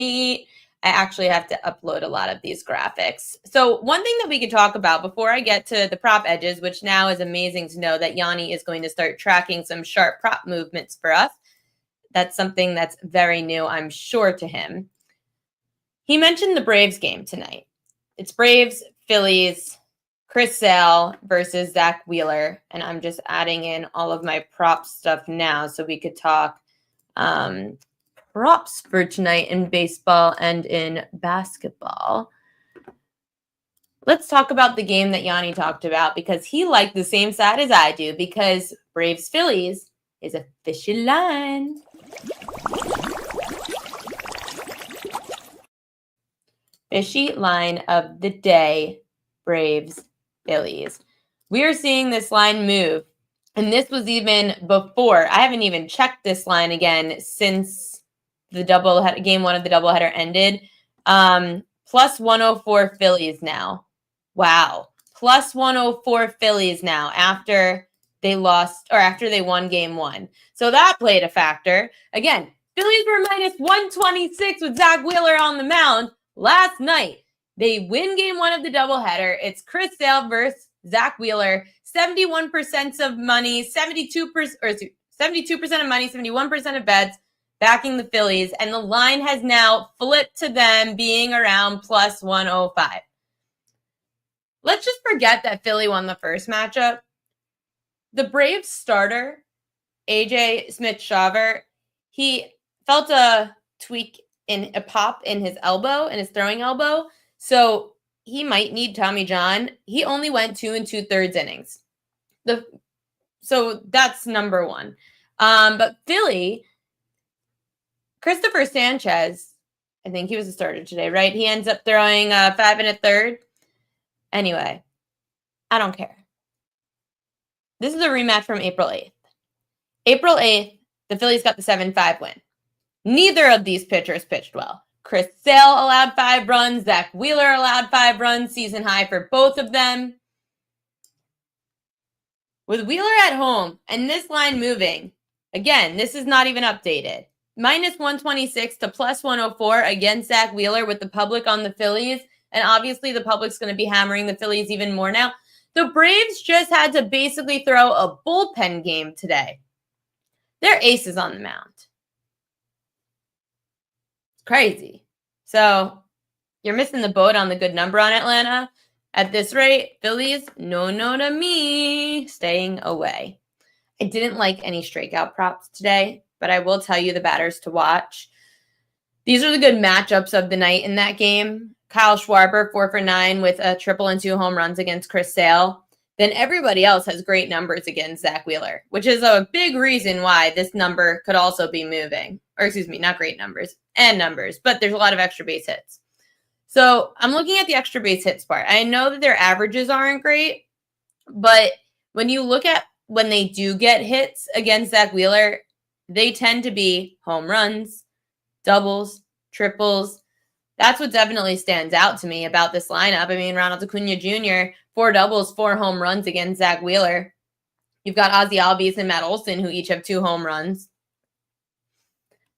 I actually have to upload a lot of these graphics. So one thing that we could talk about before I get to the prop edges, which now is amazing to know that Yanni is going to start tracking some sharp prop movements for us. That's something that's very new, I'm sure, to him. He mentioned the Braves game tonight. It's Braves-Phillies, Chris Sale versus Zach Wheeler. And I'm just adding in all of my prop stuff now so we could talk props for tonight in baseball and in basketball. Let's talk about the game that Yanni talked about because he liked the same side as I do because Braves-Phillies is a fishy line. Fishy line of the day, Braves-Phillies. We are seeing this line move, and this was even before. I haven't even checked this line again since the game one of the doubleheader ended. Plus 104 Phillies now. Wow. Plus 104 Phillies now after they lost or after they won game one. So that played a factor. Again, Phillies were minus 126 with Zach Wheeler on the mound last night. They win game one of the doubleheader. It's Chris Sale versus Zach Wheeler. 71% of money, 72% of money, 71% of bets backing the Phillies. And the line has now flipped to them being around plus 105. Let's just forget that Philly won the first matchup. The Braves starter, AJ Smith-Shawver, he felt a pop in his elbow, in his throwing elbow. So he might need Tommy John. He only went 2 2/3 innings. So that's number one. But Philly, Christopher Sanchez, I think he was a starter today, right? He ends up throwing 5 1/3. Anyway, I don't care. This is a rematch from April 8th. April 8th, the Phillies got the 7-5 win. Neither of these pitchers pitched well. Chris Sale allowed 5 runs. Zach Wheeler allowed 5 runs. Season high for both of them. With Wheeler at home and this line moving, again, this is not even updated. Minus 126 to plus 104 against Zach Wheeler with the public on the Phillies. And obviously the public's going to be hammering the Phillies even more now. The Braves just had to basically throw a bullpen game today. Their ace is on the mound. It's crazy. So you're missing the boat on the good number on Atlanta. At this rate, Phillies, no to me, staying away. I didn't like any strikeout props today, but I will tell you the batters to watch. These are the good matchups of the night in that game. Kyle Schwarber, 4 for 9 with a triple and 2 home runs against Chris Sale. Then everybody else has great numbers against Zach Wheeler, which is a big reason why this number could also be moving. Or excuse me, not great numbers, and numbers, but there's a lot of extra base hits. So I'm looking at the extra base hits part. I know that their averages aren't great, but when you look at when they do get hits against Zach Wheeler, they tend to be home runs, doubles, triples. That's what definitely stands out to me about this lineup. I mean, Ronald Acuna Jr., 4 doubles, 4 home runs against Zach Wheeler. You've got Ozzie Albies and Matt Olson, who each have 2 home runs.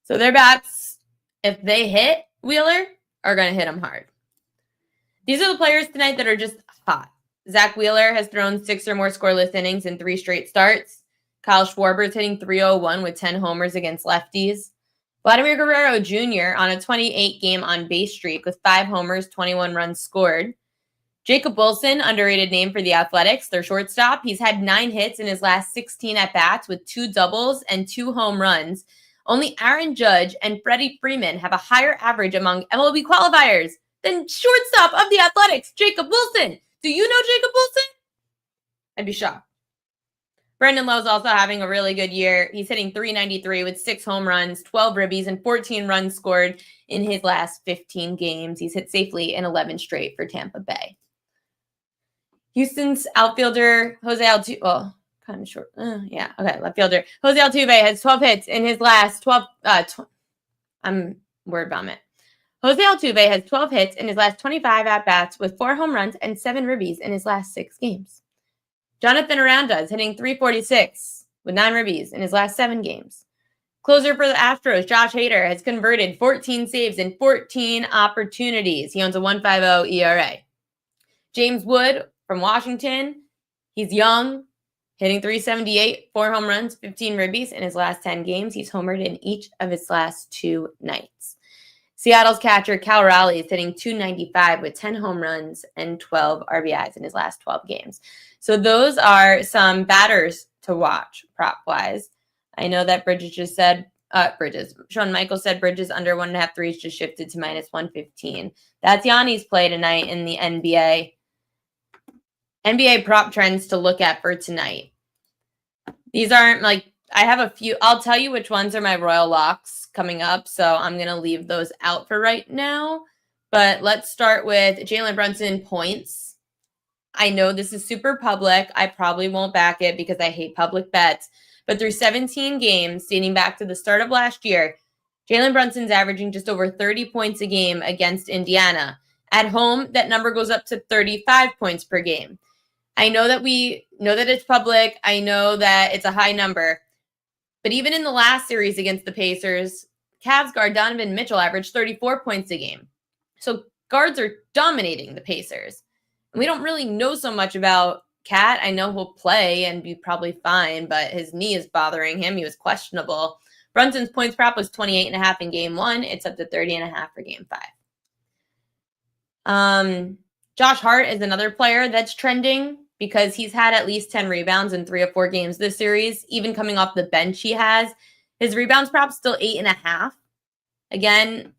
So their bats, if they hit Wheeler, are going to hit him hard. These are the players tonight that are just hot. Zach Wheeler has thrown 6 or more scoreless innings in 3 straight starts. Kyle Schwarber is hitting .301 with 10 homers against lefties. Vladimir Guerrero Jr. on a 28-game on-base streak with 5 homers, 21 runs scored. Jacob Wilson, underrated name for the Athletics, their shortstop. He's had 9 hits in his last 16 at-bats with 2 doubles and 2 home runs. Only Aaron Judge and Freddie Freeman have a higher average among MLB qualifiers than shortstop of the Athletics, Jacob Wilson. Do you know Jacob Wilson? I'd be shocked. Brandon Lowe's also having a really good year. He's hitting .393 with 6 home runs, 12 ribbies, and 14 runs scored in his last 15 games. He's hit safely in 11 straight for Tampa Bay. Houston's outfielder, Jose Altuve, well, kind of short. Left fielder. Jose Altuve has 12 hits in his last 12, I'm word vomit. Jose Altuve has 12 hits in his last 25 at-bats with 4 home runs and 7 ribbies in his last 6 games. Jonathan Aranda is hitting .346 with 9 ribbies in his last 7 games. Closer for the Astros, Josh Hader has converted 14 saves in 14 opportunities. He owns a 1.50 ERA. James Wood from Washington, he's young, hitting .378, 4 home runs, 15 ribbies in his last 10 games. He's homered in each of his last 2 nights. Seattle's catcher, Cal Raleigh, is hitting .295 with 10 home runs and 12 RBIs in his last 12 games. So those are some batters to watch prop-wise. I know that Bridges just said, Sean Michael said Bridges under 1.5 threes just shifted to -115. That's Yanni's play tonight in the NBA. NBA prop trends to look at for tonight. These aren't like, I have a few, I'll tell you which ones are my Royal Locks coming up, so I'm going to leave those out for right now. But let's start with Jalen Brunson points. I know this is super public. I probably won't back it because I hate public bets. But through 17 games, dating back to the start of last year, Jalen Brunson's averaging just over 30 points a game against Indiana. At home, that number goes up to 35 points per game. I know that we know that it's public. I know that it's a high number. But even in the last series against the Pacers, Cavs guard Donovan Mitchell averaged 34 points a game. So guards are dominating the Pacers. And we don't really know so much about Cat. I know he'll play and be probably fine, but his knee is bothering him. He was questionable. Brunson's points prop was 28.5 in game 1. It's up to 30.5 for game 5. Josh Hart is another player that's trending because he's had at least 10 rebounds in 3 or 4 games this series. Even coming off the bench he has. His rebounds prop's still 8.5. Again,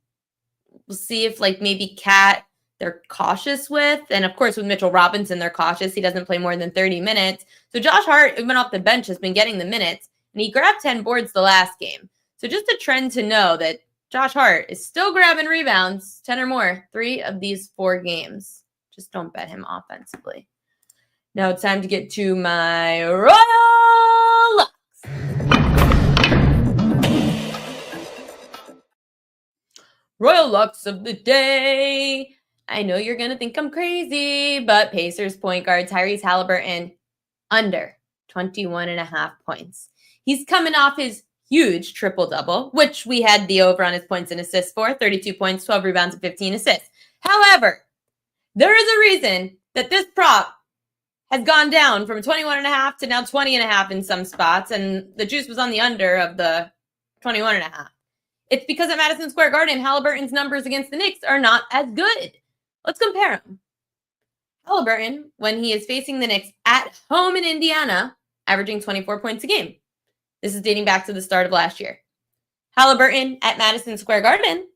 we'll see if like maybe Cat they're cautious with. And of course, with Mitchell Robinson, they're cautious. He doesn't play more than 30 minutes. So Josh Hart, even off the bench, has been getting the minutes. And he grabbed 10 boards the last game. So just a trend to know that Josh Hart is still grabbing rebounds, 10 or more, 3 of these 4 games. Just don't bet him offensively. Now it's time to get to my Royal Locks. Royal Locks of the day. I know you're going to think I'm crazy, but Pacers point guard Tyrese Halliburton under 21.5 points. He's coming off his huge triple-double, which we had the over on his points and assists for, 32 points, 12 rebounds, and 15 assists. However, there is a reason that this prop has gone down from 21.5 to now 20.5 in some spots, and the juice was on the under of the 21.5. It's because at Madison Square Garden, Halliburton's numbers against the Knicks are not as good. Let's compare them. Halliburton, when he is facing the Knicks at home in Indiana, averaging 24 points a game. This is dating back to the start of last year. Halliburton at Madison Square Garden,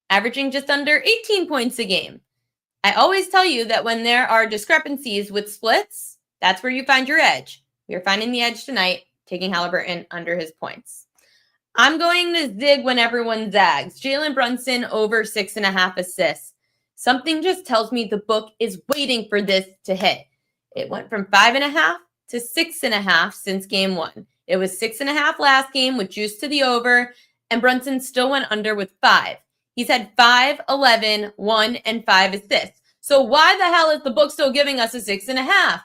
averaging just under 18 points a game. I always tell you that when there are discrepancies with splits, that's where you find your edge. We are finding the edge tonight, taking Halliburton under his points. I'm going to zig when everyone zags. Jalen Brunson over 6.5 assists. Something just tells me the book is waiting for this to hit. It went from 5.5 to 6.5 since game 1. It was 6.5 last game with juice to the over, and Brunson still went under with 5. He's had 5, 11, 1, and 5 assists. So why the hell is the book still giving us a 6.5?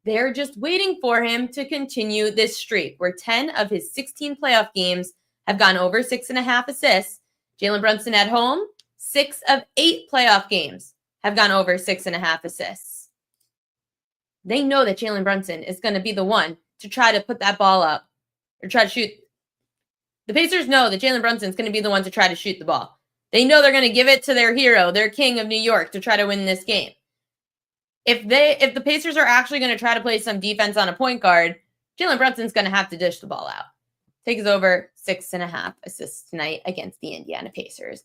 They're just waiting for him to continue this streak where 10 of his 16 playoff games have gone over 6.5 assists. Jalen Brunson at home, 6 of 8 playoff games have gone over 6.5 assists. They know that Jalen Brunson is going to be the one to try to put that ball up or try to shoot. The Pacers know that Jalen Brunson is going to be the one to try to shoot the ball. They know they're going to give it to their hero, their king of New York, to try to win this game. If the Pacers are actually going to try to play some defense on a point guard, Jalen Brunson's going to have to dish the ball out. Takes over 6.5 assists tonight against the Indiana Pacers.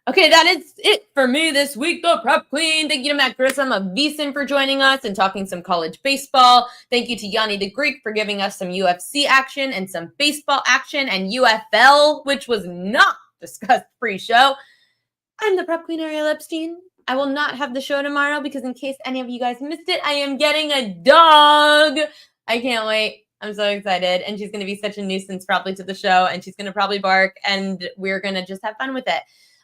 Okay, that is it for me this week, the Prep Queen. Thank you to Matt Grissom of VSiN for joining us and talking some college baseball. Thank you to Yanni the Greek for giving us some UFC action and some baseball action and UFL, which was not discussed pre-show. I'm the Prep Queen, Ariel Epstein. I will not have the show tomorrow because in case any of you guys missed it, I am getting a dog. I can't wait. I'm so excited. And she's going to be such a nuisance probably to the show. And she's going to probably bark. And we're going to just have fun with it.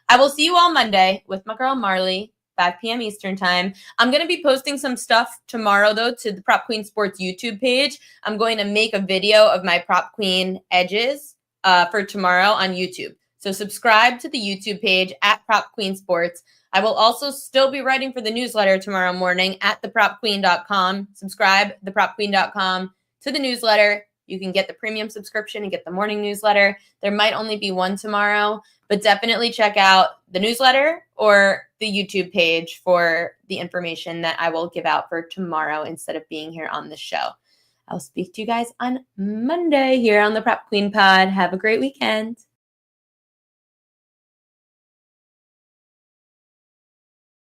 I will see you all Monday with my girl Marley, 5 p.m. Eastern time. I'm going to be posting some stuff tomorrow, though, to the Prop Queen Sports YouTube page. I'm going to make a video of my Prop Queen edges for tomorrow on YouTube. So subscribe to the YouTube page at Prop Queen Sports. I will also still be writing for the newsletter tomorrow morning at thepropqueen.com. Subscribe, thepropqueen.com, to the newsletter. You can get the premium subscription and get the morning newsletter. There might only be one tomorrow, but definitely check out the newsletter or the YouTube page for the information that I will give out for tomorrow instead of being here on the show. I'll speak to you guys on Monday here on the Prop Queen Pod. Have a great weekend.